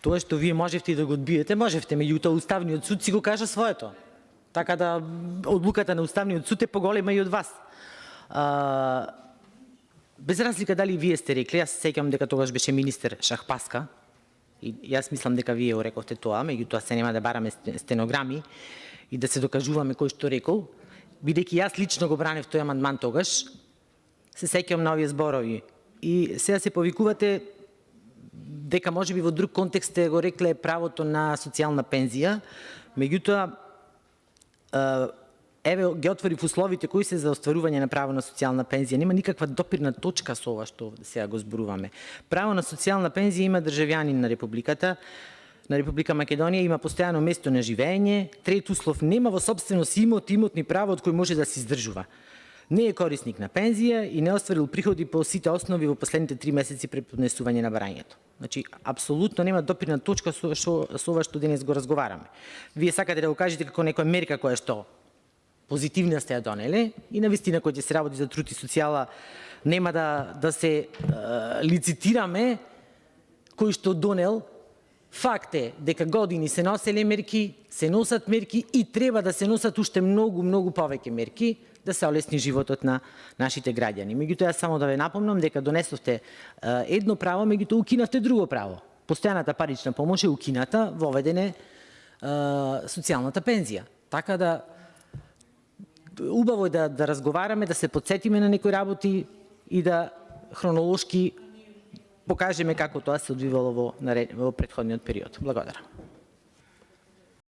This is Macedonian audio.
Тоа што вие можевте и да го одбиете, можевте, меѓутоа Уставниот суд си го кажа своето. Така да одлуката на Уставниот суд е поголема и од вас. Без разлика дали вие сте рекли, јас се сеќам дека тогаш беше министер Шахпаска, и јас мислам дека вие го рековте тоа, меѓутоа се нема да бараме стенограми и да се докажуваме кој што рекол, бидејќи јас лично го бранев тој амандман тогаш, се сеќам на овие зборови. И сега се повикувате дека може би во друг контекст сте го рекле правото на социјална пензија, меѓутоа еве ги отворив условите кои се за остварување на право на социјална пензија. Нема никаква допирна точка со ова што сега го зборуваме. Право на социјална пензија има државјанин на Републиката, на Република Македонија, има постојано место на живење, трет услов, нема во собственост имот, имотни права од кои може да се издржува. Не е корисник на пензија и не остварил приходи по сите основи во последните 3 месеци пред поднесување на барањето. Значи, апсолутно нема допирна точка со ова што денес го разговараме. Вие сакате да го кажете како некоја мерка која што позитивна сте ја донеле и навистина кој ќе се работи за труд и социјала нема да се лицитираме кој што донел. Факт е дека години се носеле мерки, се носат мерки и треба да се носат уште многу повеќе мерки да се олесни животот на нашите граѓани. Меѓутоа, само да ве напомнам дека донесовте едно право, меѓутоа укинавте друго право. Постојаната парична помош е укината, воведене социјалната пензија. Така да убаво е да разговараме, да се подсетиме на некои работи и да хронолошки покажеме како тоа се одвивало во претходниот период. Благодарам.